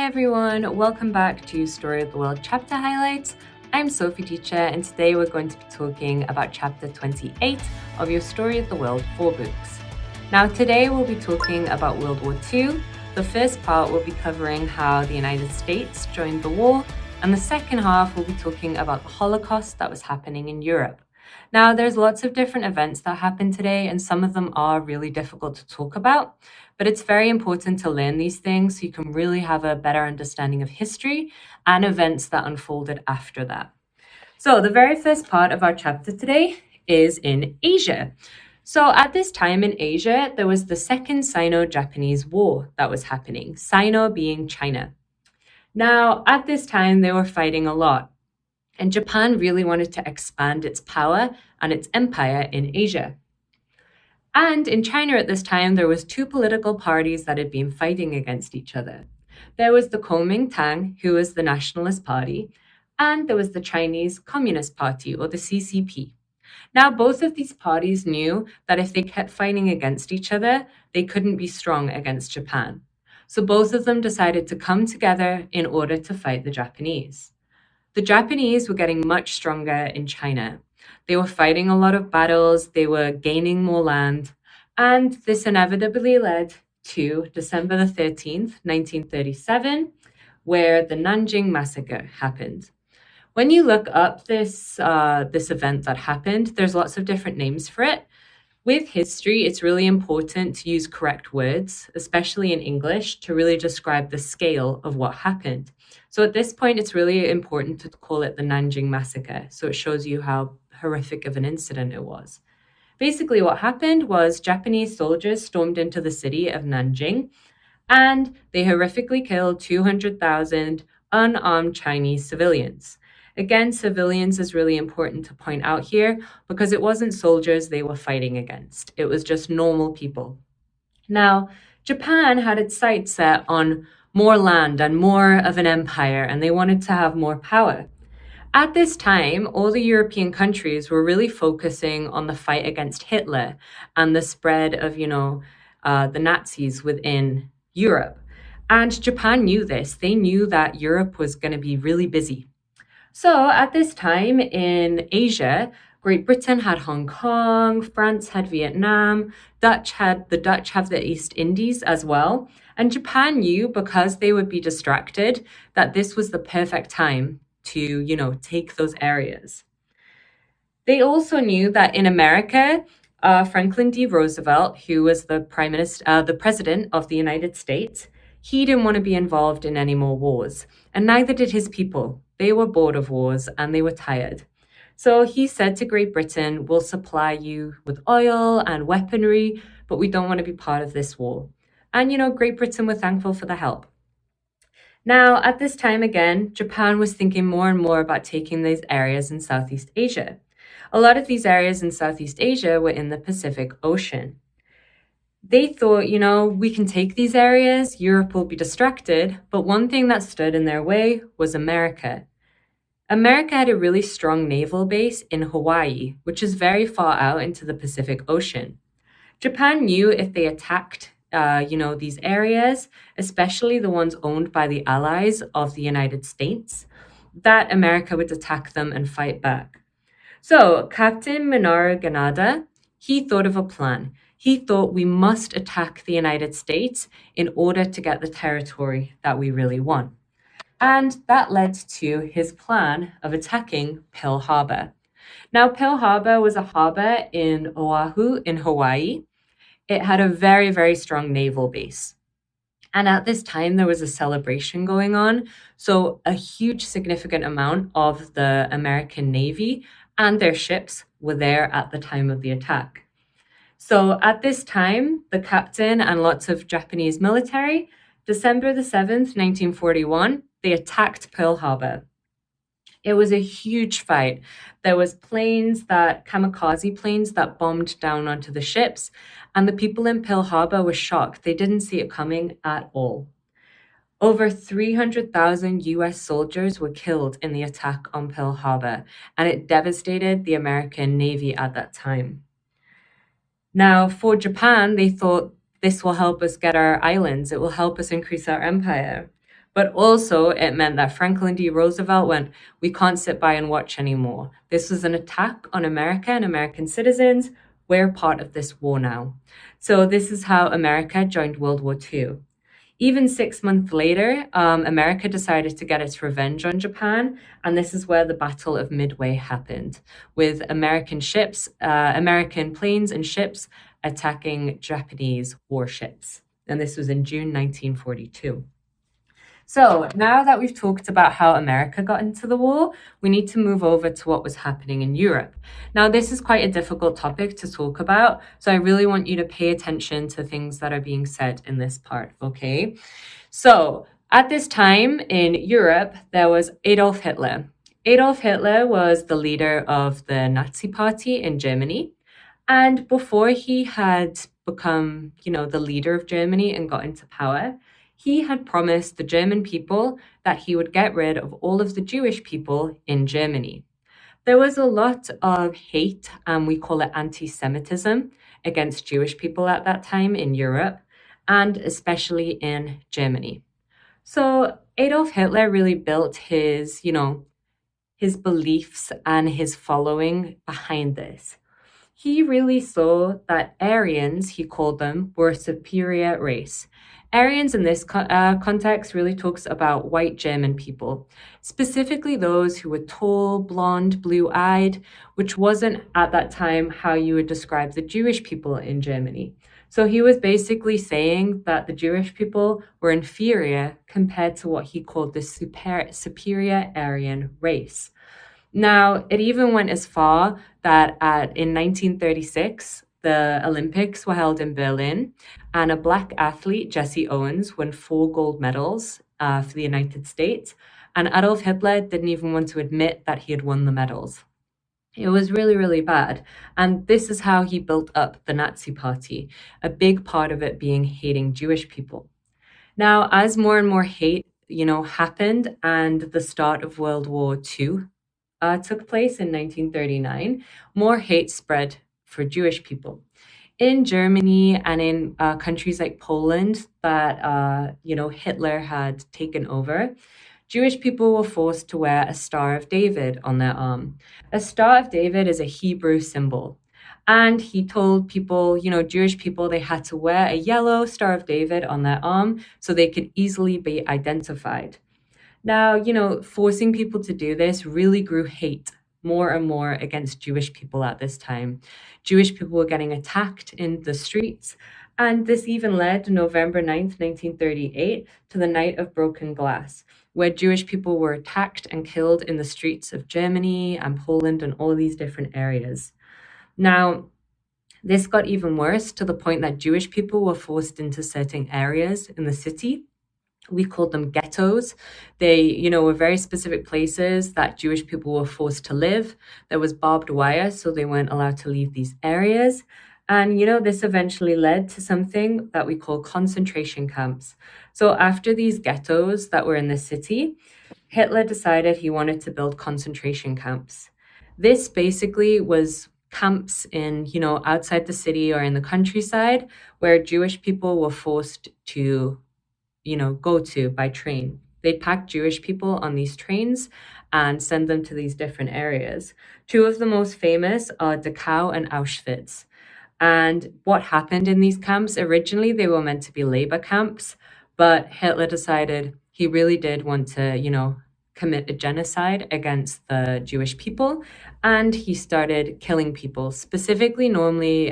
everyone, welcome back to Story of the World Chapter Highlights. I'm Sophie Teacher, and today we're going to be talking about Chapter 28 of your Story of the World 4 books. Now today we'll be talking about World War II. The first part will be covering how the United States joined the war, and the second half will be talking about the Holocaust that was happening in Europe. Now there's lots of different events that happen today, and some of them are really difficult to talk about. But it's very important to learn these things so you can really have a better understanding of history and events that unfolded after that. So the very first part of our chapter today is in Asia. So at this time in Asia, there was the Second Sino-Japanese War that was happening, Sino being China. Now, at this time, they were fighting a lot, and Japan really wanted to expand its power and its empire in Asia. And in China at this time, there was two political parties that had been fighting against each other. There was the Kuomintang, who was the Nationalist Party, and there was the Chinese Communist Party, or the CCP. Now, both of these parties knew that if they kept fighting against each other, they couldn't be strong against Japan. So both of them decided to come together in order to fight the Japanese. The Japanese were getting much stronger in China. They were fighting a lot of battles, they were gaining more land, and this inevitably led to December the 13th, 1937, where the Nanjing Massacre happened. When you look up this event that happened, there's lots of different names for it. With history, it's really important to use correct words, especially in English, to really describe the scale of what happened. So at this point, it's really important to call it the Nanjing Massacre, so it shows you how horrific of an incident it was. Basically, what happened was Japanese soldiers stormed into the city of Nanjing, and they horrifically killed 200,000 unarmed Chinese civilians. Again, civilians is really important to point out here because it wasn't soldiers they were fighting against. It was just normal people. Now, Japan had its sights set on more land and more of an empire, and they wanted to have more power. At this time, all the European countries were really focusing on the fight against Hitler and the spread of, the Nazis within Europe. And Japan knew this. They knew that Europe was going to be really busy. So at this time in Asia, Great Britain had Hong Kong, France had Vietnam, the Dutch have the East Indies as well. And Japan knew, because they would be distracted, that this was the perfect time to, take those areas. They also knew that in America, Franklin D. Roosevelt, who was the president of the United States, he didn't want to be involved in any more wars, and neither did his people. They were bored of wars and they were tired. So he said to Great Britain, we'll supply you with oil and weaponry, but we don't want to be part of this war. And, Great Britain were thankful for the help. Now, at this time again, Japan was thinking more and more about taking these areas in Southeast Asia. A lot of these areas in Southeast Asia were in the Pacific Ocean. They thought, we can take these areas, Europe will be distracted, but one thing that stood in their way was America. America had a really strong naval base in Hawaii, which is very far out into the Pacific Ocean. Japan knew if they attacked these areas, especially the ones owned by the allies of the United States, that America would attack them and fight back. So Captain Minoru Ganada, he thought of a plan. He thought we must attack the United States in order to get the territory that we really want. And that led to his plan of attacking Pearl Harbor. Now, Pearl Harbor was a harbor in Oahu in Hawaii. It had a very, very strong naval base. And at this time, there was a celebration going on. So a huge significant amount of the American Navy and their ships were there at the time of the attack. So at this time, the captain and lots of Japanese military, December the 7th, 1941, they attacked Pearl Harbor. It was a huge fight. There was kamikaze planes that bombed down onto the ships, and the people in Pearl Harbor were shocked. They didn't see it coming at all. Over 300,000 US soldiers were killed in the attack on Pearl Harbor, and it devastated the American Navy at that time. Now, for Japan, they thought this will help us get our islands. It will help us increase our empire. But also it meant that Franklin D. Roosevelt went, we can't sit by and watch anymore. This was an attack on America and American citizens. We're part of this war now. So this is how America joined World War II. Even 6 months later, America decided to get its revenge on Japan, and this is where the Battle of Midway happened, with American ships, American planes and ships attacking Japanese warships. And this was in June 1942. So now that we've talked about how America got into the war, we need to move over to what was happening in Europe. Now, this is quite a difficult topic to talk about, so I really want you to pay attention to things that are being said in this part, okay? So at this time in Europe, there was Adolf Hitler. Adolf Hitler was the leader of the Nazi Party in Germany. And before he had become, the leader of Germany and got into power, he had promised the German people that he would get rid of all of the Jewish people in Germany. There was a lot of hate, we call it anti-Semitism, against Jewish people at that time in Europe, and especially in Germany. So Adolf Hitler really built his beliefs and his following behind this. He really saw that Aryans, he called them, were a superior race. Aryans in this context really talks about white German people, specifically those who were tall, blonde, blue-eyed, which wasn't at that time how you would describe the Jewish people in Germany. So he was basically saying that the Jewish people were inferior compared to what he called the superior Aryan race. Now, it even went as far that in 1936, the Olympics were held in Berlin, and a Black athlete, Jesse Owens, won 4 gold medals for the United States, and Adolf Hitler didn't even want to admit that he had won the medals. It was really, really bad. And this is how he built up the Nazi Party, a big part of it being hating Jewish people. Now, as more and more hate, happened, and the start of World War II took place in 1939, more hate spread for Jewish people. In Germany and in countries like Poland that, Hitler had taken over, Jewish people were forced to wear a Star of David on their arm. A Star of David is a Hebrew symbol. And he told people, Jewish people, they had to wear a yellow Star of David on their arm so they could easily be identified. Now, forcing people to do this really grew hate more and more against Jewish people at this time. Jewish people were getting attacked in the streets, and this even led November 9th, 1938, to the Night of Broken Glass, where Jewish people were attacked and killed in the streets of Germany and Poland and all these different areas. Now, this got even worse to the point that Jewish people were forced into certain areas in the city. We called them ghettos. They, were very specific places that Jewish people were forced to live. There was barbed wire, so they weren't allowed to leave these areas. And, this eventually led to something that we call concentration camps. So after these ghettos that were in the city, Hitler decided he wanted to build concentration camps. This basically was camps in, outside the city or in the countryside where Jewish people were forced to go to by train. They'd pack Jewish people on these trains and send them to these different areas. 2 of the most famous are Dachau and Auschwitz. And what happened in these camps, originally they were meant to be labor camps, but Hitler decided he really did want to, commit a genocide against the Jewish people. And he started killing people, specifically normally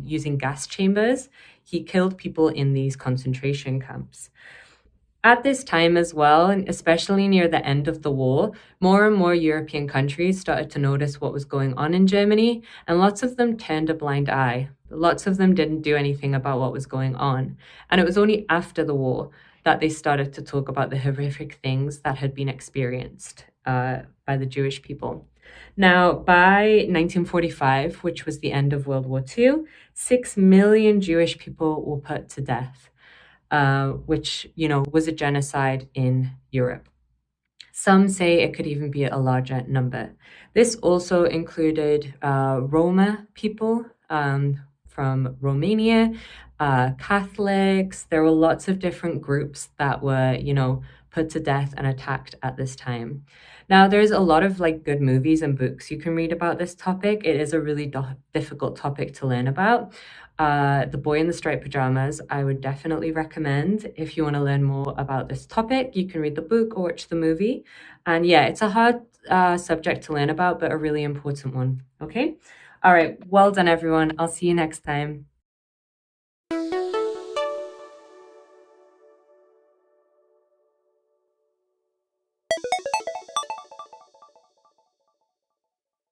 using gas chambers. He killed people in these concentration camps. At this time as well, and especially near the end of the war, more and more European countries started to notice what was going on in Germany, and lots of them turned a blind eye. Lots of them didn't do anything about what was going on. And it was only after the war that they started to talk about the horrific things that had been experienced by the Jewish people. Now, by 1945, which was the end of World War II, 6 million Jewish people were put to death. Which, was a genocide in Europe. Some say it could even be a larger number. This also included Roma people from Romania, Catholics. There were lots of different groups that were, put to death and attacked at this time. Now, there's a lot of like good movies and books you can read about this topic. It is a really difficult topic to learn about. The Boy in the Striped Pajamas, I would definitely recommend. If you want to learn more about this topic, you can read the book or watch the movie. And yeah, it's a hard subject to learn about, but a really important one. Okay? All right. Well done, everyone. I'll see you next time.